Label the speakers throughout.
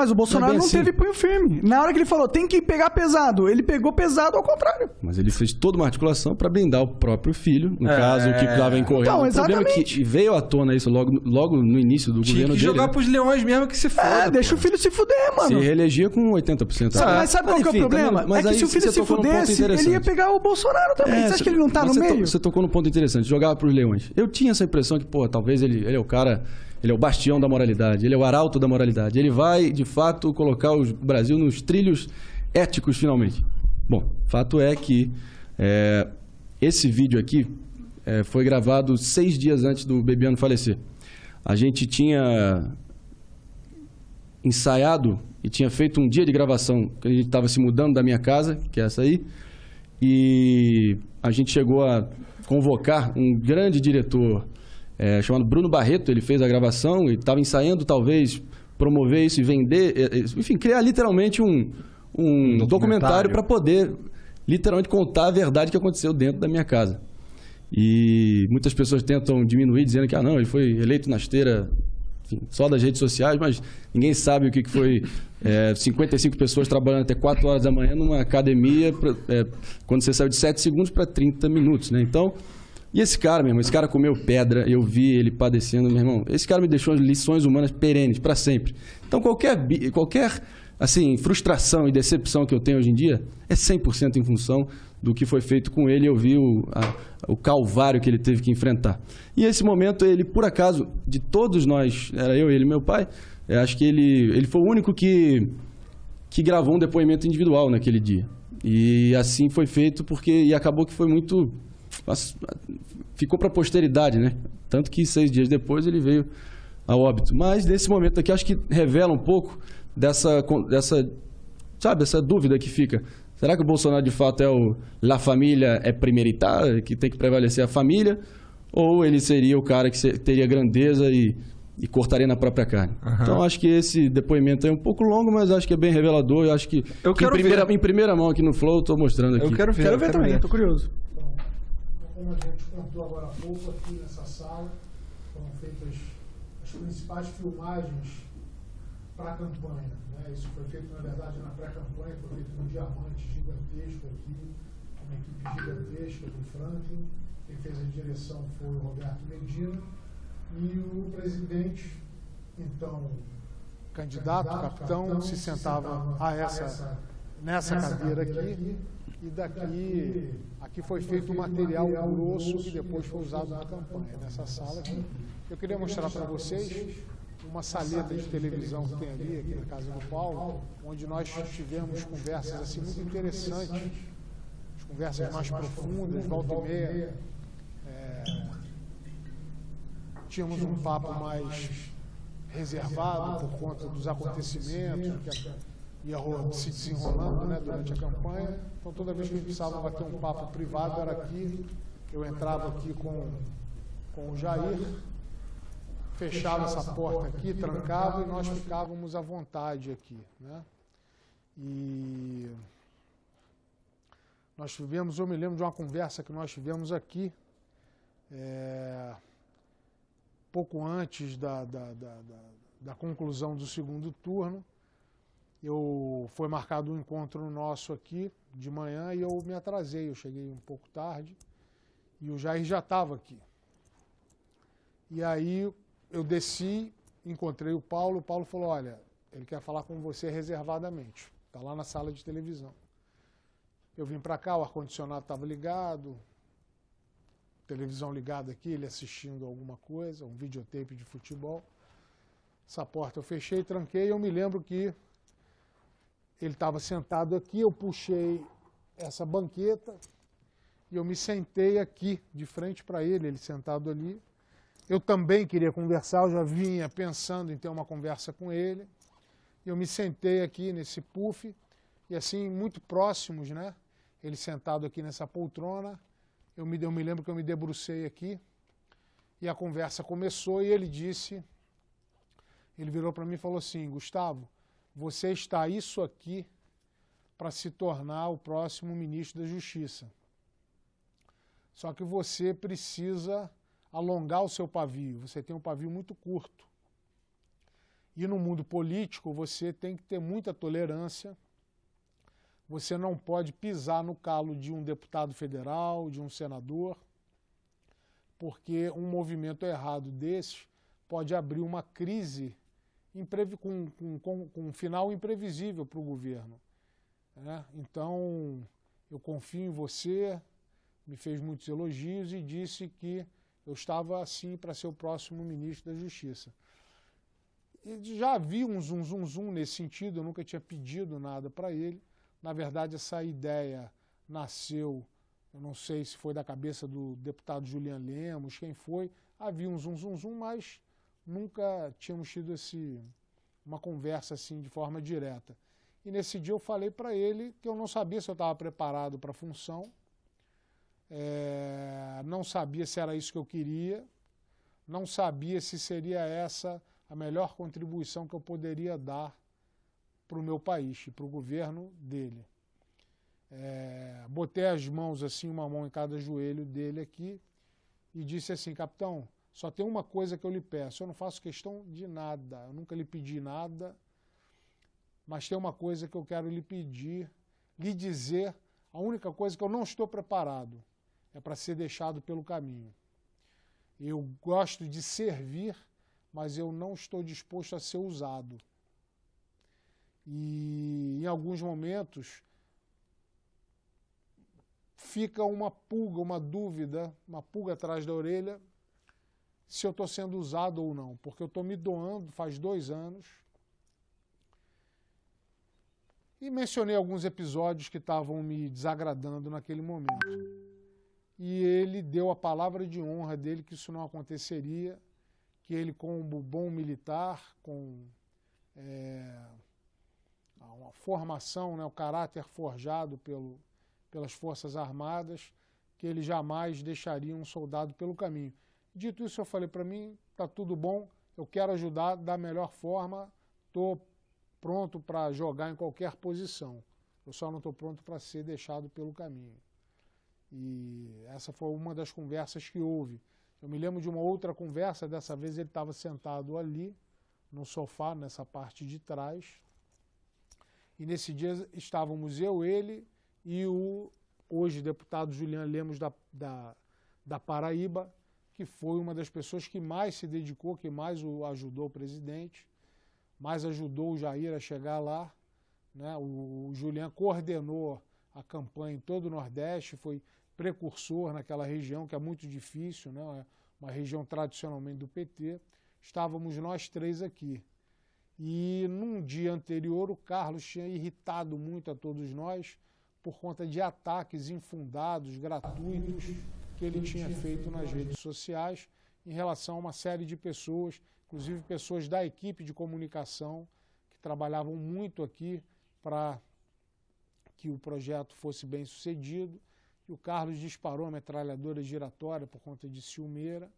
Speaker 1: Mas o Bolsonaro não teve punho firme. Na hora que ele falou, tem que pegar pesado, ele pegou pesado ao contrário.
Speaker 2: Mas ele fez toda uma articulação para blindar o próprio filho, no caso, que estava incorrendo.
Speaker 1: Então,
Speaker 2: o problema é que veio à tona isso logo no início do governo dele.
Speaker 3: Jogar pros leões mesmo que se foda.
Speaker 1: Deixa o filho se fuder, mano.
Speaker 2: Se reelegia com 80%.
Speaker 1: Mas sabe qual que é o problema?
Speaker 2: Mas
Speaker 1: é que se o filho se fudesse, ele ia pegar o Bolsonaro também. Você acha que ele não tá no meio?
Speaker 2: Você tocou num ponto interessante, jogava pros leões. Eu tinha essa impressão que, pô, talvez ele é o cara... Ele é o bastião da moralidade, ele é o arauto da moralidade. Ele vai, de fato, colocar o Brasil nos trilhos éticos, finalmente. Bom, fato é que esse vídeo aqui foi gravado 6 dias antes do Bebiano falecer. A gente tinha ensaiado e tinha feito um dia de gravação, que a gente estava se mudando da minha casa, que é essa aí, e a gente chegou a convocar um grande diretor chamado Bruno Barreto. Ele fez a gravação e estava ensaiando, talvez, promover isso e vender, enfim, criar literalmente um documentário para poder literalmente contar a verdade que aconteceu dentro da minha casa. E muitas pessoas tentam diminuir, dizendo que não, ele foi eleito na esteira, enfim, só das redes sociais, mas ninguém sabe o que foi 55 pessoas trabalhando até 4 horas da manhã numa academia, quando você saiu de 7 segundos para 30 minutos, né? Então... E esse cara, meu irmão, esse cara comeu pedra, eu vi ele padecendo, meu irmão. Esse cara me deixou lições humanas perenes, para sempre. Então, qualquer assim, frustração e decepção que eu tenho hoje em dia é 100% em função do que foi feito com ele. Eu vi o calvário que ele teve que enfrentar. E esse momento, ele, por acaso, de todos nós, era eu, ele e meu pai, acho que ele foi o único que gravou um depoimento individual naquele dia. E assim foi feito e acabou que foi muito... ficou para a posteridade, né? Tanto que 6 dias depois ele veio a óbito. Mas nesse momento aqui acho que revela um pouco dessa essa dúvida que fica. Será que o Bolsonaro de fato é o La Família é primeiritar, que tem que prevalecer a família, ou ele seria o cara que teria grandeza e cortaria na própria carne? Então acho que esse depoimento é um pouco longo, mas acho que é bem revelador. Eu acho que em primeira mão aqui no Flow estou mostrando aqui.
Speaker 1: Eu quero ver também, estou curioso.
Speaker 4: Como a gente contou agora há pouco, aqui nessa sala foram feitas as principais filmagens para a campanha, né? Isso foi feito, na verdade, na pré-campanha, foi feito num diamante gigantesco aqui, uma equipe gigantesca do Franklin. Quem fez a direção foi o Roberto Medina e o presidente, então,
Speaker 5: candidato, capitão, se sentava nessa cadeira aqui. E aqui foi feito um material grosso que depois foi usado na campanha. Nessa sala aqui, eu queria mostrar para vocês uma saleta de televisão que tem ali, aqui na casa do Paulo, onde nós tivemos conversas assim muito interessantes, as conversas mais profundas, volta e meia. Tínhamos um papo mais reservado por conta dos acontecimentos que ia se desenrolando, né, durante a campanha. Então, toda vez que a gente precisava bater um papo privado, era aqui. Eu entrava aqui com o Jair, fechava essa porta aqui, trancava e nós ficávamos à vontade aqui, né? E nós tivemos, eu me lembro de uma conversa que nós tivemos aqui, pouco antes da conclusão do segundo turno. Foi marcado um encontro nosso aqui de manhã e eu me atrasei, eu cheguei um pouco tarde e o Jair já estava aqui. E aí eu desci, encontrei o Paulo falou, olha, ele quer falar com você reservadamente, está lá na sala de televisão. Eu vim para cá, o ar-condicionado estava ligado, televisão ligada aqui, ele assistindo alguma coisa, um videotape de futebol. Essa porta eu fechei, tranquei, eu me lembro que ele estava sentado aqui, eu puxei essa banqueta e eu me sentei aqui, de frente para ele, ele sentado ali. Eu também queria conversar, eu já vinha pensando em ter uma conversa com ele. Eu me sentei aqui nesse puff e assim, muito próximos, né? Ele sentado aqui nessa poltrona, eu me lembro que eu me debrucei aqui e a conversa começou e ele virou para mim e falou assim, Gustavo, você está isso aqui para se tornar o próximo ministro da Justiça. Só que você precisa alongar o seu pavio, você tem um pavio muito curto. E no mundo político você tem que ter muita tolerância, você não pode pisar no calo de um deputado federal, de um senador, porque um movimento errado desse pode abrir uma crise com um final imprevisível para o governo. Né? Então, eu confio em você, me fez muitos elogios e disse que eu estava assim para ser o próximo ministro da Justiça. E já havia um zum nesse sentido, eu nunca tinha pedido nada para ele. Na verdade, essa ideia nasceu, eu não sei se foi da cabeça do deputado Julian Lemos, quem foi. Havia um zum, mas nunca tínhamos tido uma conversa assim de forma direta. E nesse dia eu falei para ele que eu não sabia se eu estava preparado para a função, não sabia se era isso que eu queria, não sabia se seria essa a melhor contribuição que eu poderia dar para o meu país e para o governo dele. Botei as mãos assim, uma mão em cada joelho dele aqui e disse assim: capitão, só tem uma coisa que eu lhe peço, eu não faço questão de nada, eu nunca lhe pedi nada, mas tem uma coisa que eu quero lhe pedir, lhe dizer, a única coisa que eu não estou preparado é para ser deixado pelo caminho. Eu gosto de servir, mas eu não estou disposto a ser usado. E em alguns momentos fica uma pulga, uma dúvida, uma pulga atrás da orelha, se eu estou sendo usado ou não, porque eu estou me doando faz 2 anos. E mencionei alguns episódios que estavam me desagradando naquele momento. E ele deu a palavra de honra dele que isso não aconteceria, que ele, como bom militar, com uma formação, né, o caráter forjado pelas Forças Armadas, que ele jamais deixaria um soldado pelo caminho. Dito isso, eu falei para mim, está tudo bom, eu quero ajudar da melhor forma, estou pronto para jogar em qualquer posição. Eu só não estou pronto para ser deixado pelo caminho. E essa foi uma das conversas que houve. Eu me lembro de uma outra conversa, dessa vez ele estava sentado ali, no sofá, nessa parte de trás. E nesse dia estávamos eu, ele e o hoje deputado Julian Lemos da Paraíba, que foi uma das pessoas que mais se dedicou, que mais o ajudou o presidente, mais ajudou o Jair a chegar lá. Né? O Julian coordenou a campanha em todo o Nordeste, foi precursor naquela região, que é muito difícil, né? Uma região tradicionalmente do PT. Estávamos nós 3 aqui. E num dia anterior o Carlos tinha irritado muito a todos nós por conta de ataques infundados, gratuitos, que ele tinha feito nas redes sociais em relação a uma série de pessoas, inclusive pessoas da equipe de comunicação, que trabalhavam muito aqui para que o projeto fosse bem sucedido. E o Carlos disparou a metralhadora giratória por conta de ciumeira.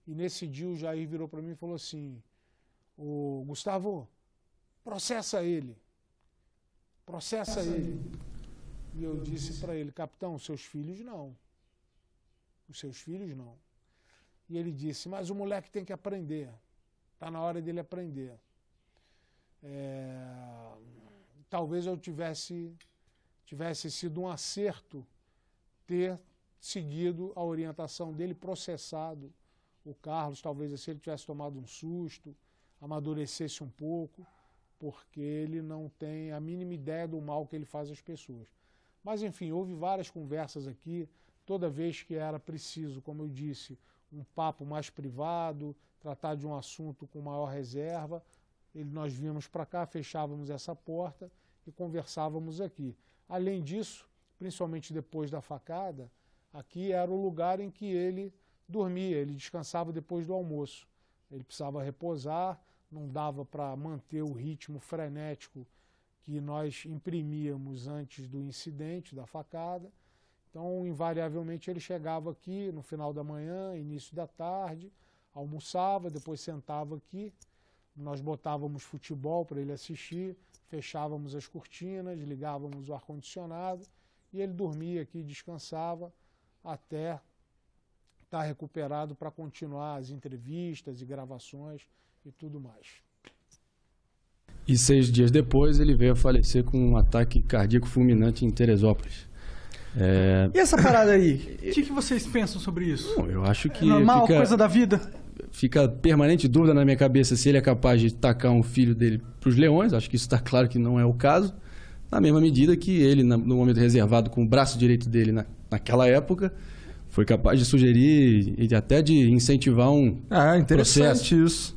Speaker 5: E nesse dia o Jair virou para mim e falou assim: "Ô, Gustavo, processa ele. Processa ele." E eu disse para ele: "Capitão, os seus filhos não. Os seus filhos não." E ele disse: "Mas o moleque tem que aprender. Está na hora dele aprender." Talvez eu tivesse sido um acerto ter seguido a orientação dele, processado o Carlos, talvez assim ele tivesse tomado um susto, amadurecesse um pouco, porque ele não tem a mínima ideia do mal que ele faz às pessoas. Mas enfim, houve várias conversas aqui, toda vez que era preciso, como eu disse, um papo mais privado, tratar de um assunto com maior reserva, nós vínhamos para cá, fechávamos essa porta e conversávamos aqui. Além disso, principalmente depois da facada, aqui era o lugar em que ele dormia, ele descansava depois do almoço. Ele precisava reposar, não dava para manter o ritmo frenético que nós imprimíamos antes do incidente, da facada. Então, invariavelmente, ele chegava aqui no final da manhã, início da tarde, almoçava, depois sentava aqui, nós botávamos futebol para ele assistir, fechávamos as cortinas, ligávamos o ar-condicionado e ele dormia aqui, descansava até estar recuperado para continuar as entrevistas e gravações e tudo mais.
Speaker 2: E 6 dias depois ele veio a falecer com um ataque cardíaco fulminante em Teresópolis.
Speaker 1: E essa parada aí? O que vocês pensam sobre isso?
Speaker 2: Bom, eu acho que
Speaker 1: Normal, coisa da vida?
Speaker 2: Fica permanente dúvida na minha cabeça se ele é capaz de tacar um filho dele para os leões. Acho que isso está claro que não é o caso. Na mesma medida que ele, no momento reservado com o braço direito dele naquela época, foi capaz de sugerir e até de incentivar um
Speaker 3: interessante
Speaker 2: processo.
Speaker 3: isso.